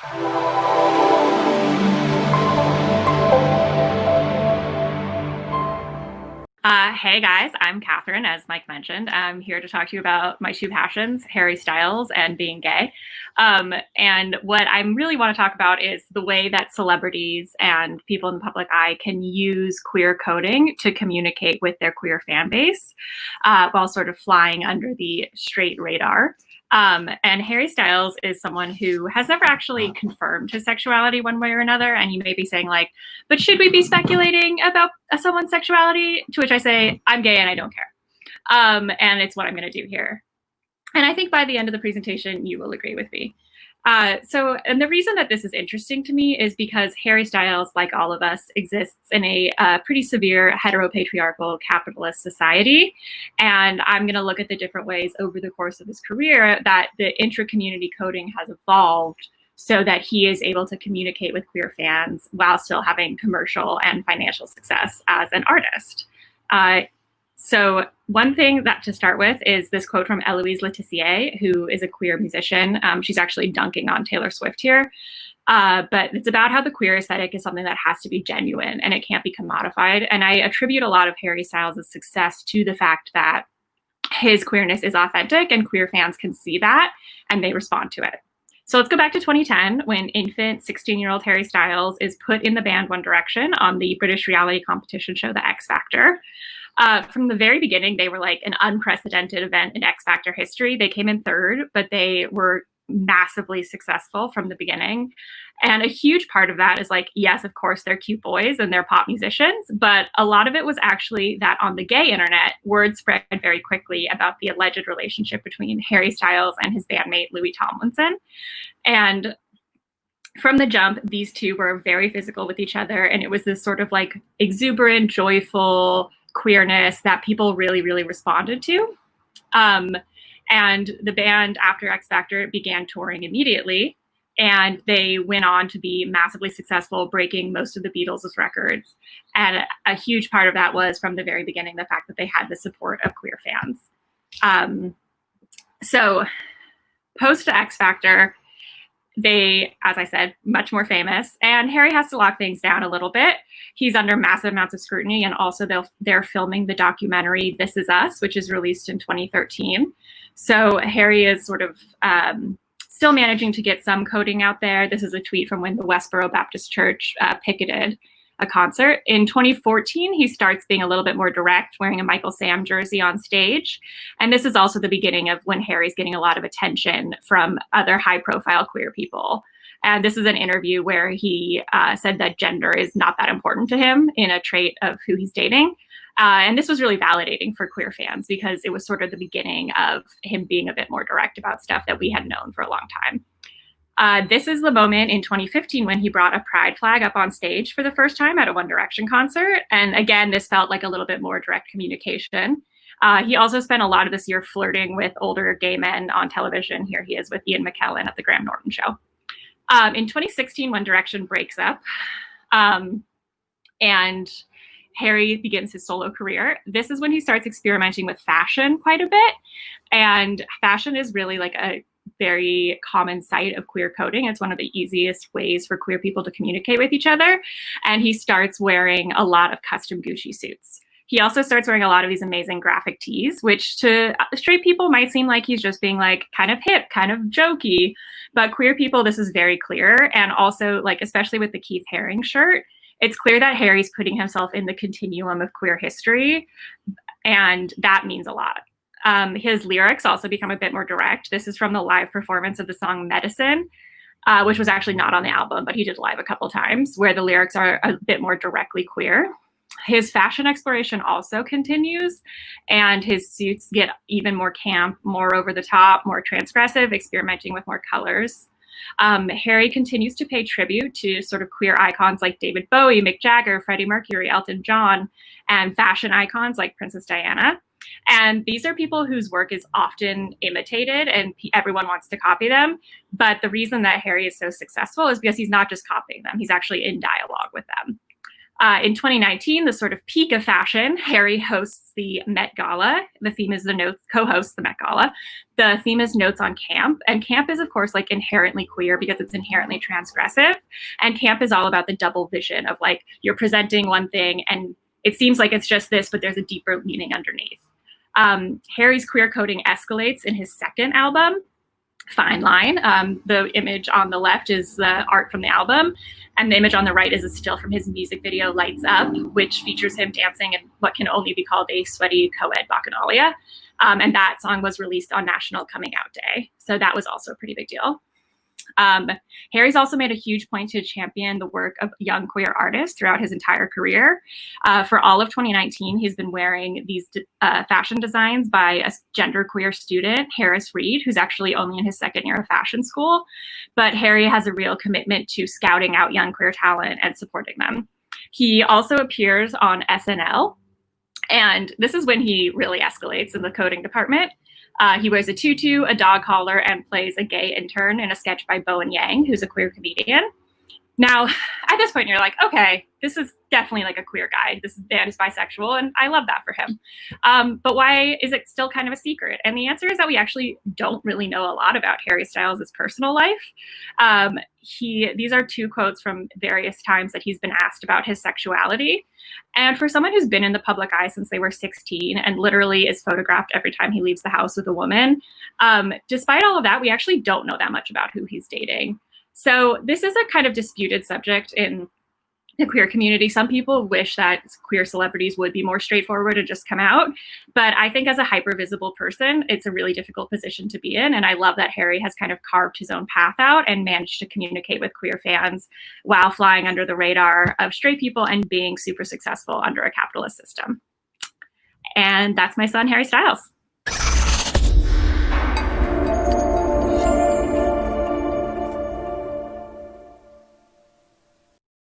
Hey guys, I'm Catherine, as Mike mentioned. I'm here to talk to you about my two passions, Harry Styles and being gay. And what I really want to talk about is the way that celebrities and people in the public eye can use queer coding to communicate with their queer fan base while sort of flying under the straight radar. And Harry Styles is someone who has never actually confirmed his sexuality one way or another. And you may be saying, like, but should we be speculating about someone's sexuality? To which I say, I'm gay and I don't care. And it's what I'm going to do here. And I think by the end of the presentation, you will agree with me. And the reason that this is interesting to me is because Harry Styles, like all of us, exists in a pretty severe heteropatriarchal capitalist society. And I'm going to look at the different ways over the course of his career that the intra-community coding has evolved so that he is able to communicate with queer fans while still having commercial and financial success as an artist. So one thing that to start with is this quote from Eloise Letizier, who is a queer musician. She's actually dunking on Taylor Swift here. But it's about how the queer aesthetic is something that has to be genuine and it can't be commodified. And I attribute a lot of Harry Styles' success to the fact that his queerness is authentic and queer fans can see that and they respond to it. So let's go back to 2010 when infant 16-year-old Harry Styles is put in the band One Direction on the British reality competition show The X Factor. From the very beginning, they were like an unprecedented event in X Factor history. They came in third, but they were massively successful from the beginning. And a huge part of that is like, yes, of course, they're cute boys and they're pop musicians, but a lot of it was actually that on the gay internet, word spread very quickly about the alleged relationship between Harry Styles and his bandmate, Louis Tomlinson. And from the jump, these two were very physical with each other. And it was this sort of like exuberant, joyful queerness that people really, really responded to. And the band, after X Factor, began touring immediately. And they went on to be massively successful, breaking most of the Beatles' records. And a huge part of that was, from the very beginning, the fact that they had the support of queer fans. So post X Factor, they, as I said, much more famous. And Harry has to lock things down a little bit. He's under massive amounts of scrutiny. And also they're filming the documentary This Is Us, which is released in 2013. So Harry is sort of still managing to get some coding out there. This is a tweet from when the Westboro Baptist Church picketed a concert. In 2014, he starts being a little bit more direct, wearing a Michael Sam jersey on stage. And this is also the beginning of when Harry's getting a lot of attention from other high-profile queer people. And this is an interview where he said that gender is not that important to him in a trait of who he's dating. And this was really validating for queer fans because it was sort of the beginning of him being a bit more direct about stuff that we had known for a long time. This is the moment in 2015 when he brought a pride flag up on stage for the first time at a One Direction concert. And again, this felt like a little bit more direct communication. He also spent a lot of this year flirting with older gay men on television. Here he is with Ian McKellen at the Graham Norton show. In 2016, One Direction breaks up. And Harry begins his solo career. This is when he starts experimenting with fashion quite a bit. And fashion is really like a very common site of queer coding. It's one of the easiest ways for queer people to communicate with each other. And he starts wearing a lot of custom Gucci suits. He also starts wearing a lot of these amazing graphic tees, which to straight people might seem like he's just being like kind of hip, kind of jokey. But queer people, this is very clear. And also, like, especially with the Keith Haring shirt, it's clear that Harry's putting himself in the continuum of queer history. And that means a lot. His lyrics also become a bit more direct. This is from the live performance of the song Medicine, which was actually not on the album, but he did live a couple times, where the lyrics are a bit more directly queer. His fashion exploration also continues, and his suits get even more camp, more over the top, more transgressive, experimenting with more colors. Harry continues to pay tribute to sort of queer icons like David Bowie, Mick Jagger, Freddie Mercury, Elton John, and fashion icons like Princess Diana. And these are people whose work is often imitated and everyone wants to copy them. But the reason that Harry is so successful is because he's not just copying them. He's actually in dialogue with them. In 2019, the sort of peak of fashion, Harry hosts the Met Gala. The theme is the notes, co-hosts the Met Gala. The theme is notes on camp. And camp is, of course, like inherently queer because it's inherently transgressive. And camp is all about the double vision of like you're presenting one thing and it seems like it's just this, but there's a deeper meaning underneath. Harry's queer coding escalates in his second album, Fine Line. The image on the left is the art from the album, and the image on the right is a still from his music video, Lights Up, which features him dancing in what can only be called a sweaty co-ed bacchanalia. And that song was released on National Coming Out Day. So that was also a pretty big deal. Harry's also made a huge point to champion the work of young queer artists throughout his entire career. For all of 2019, he's been wearing these fashion designs by a genderqueer student, Harris Reed, who's actually only in his second year of fashion school. But Harry has a real commitment to scouting out young queer talent and supporting them. He also appears on SNL, and this is when he really escalates in the coding department. He wears a tutu, a dog collar, and plays a gay intern in a sketch by Bowen Yang, who's a queer comedian. Now, at this point, you're like, okay, this is definitely like a queer guy. This man is bisexual, and I love that for him. But why is it still kind of a secret? And the answer is that we actually don't really know a lot about Harry Styles' personal life. These are two quotes from various times that he's been asked about his sexuality. And for someone who's been in the public eye since they were 16 and literally is photographed every time he leaves the house with a woman, despite all of that, we actually don't know that much about who he's dating. So this is a kind of disputed subject in the queer community. Some people wish that queer celebrities would be more straightforward and just come out. But I think as a hyper-visible person, it's a really difficult position to be in. And I love that Harry has kind of carved his own path out and managed to communicate with queer fans while flying under the radar of straight people and being super successful under a capitalist system. And that's my son, Harry Styles.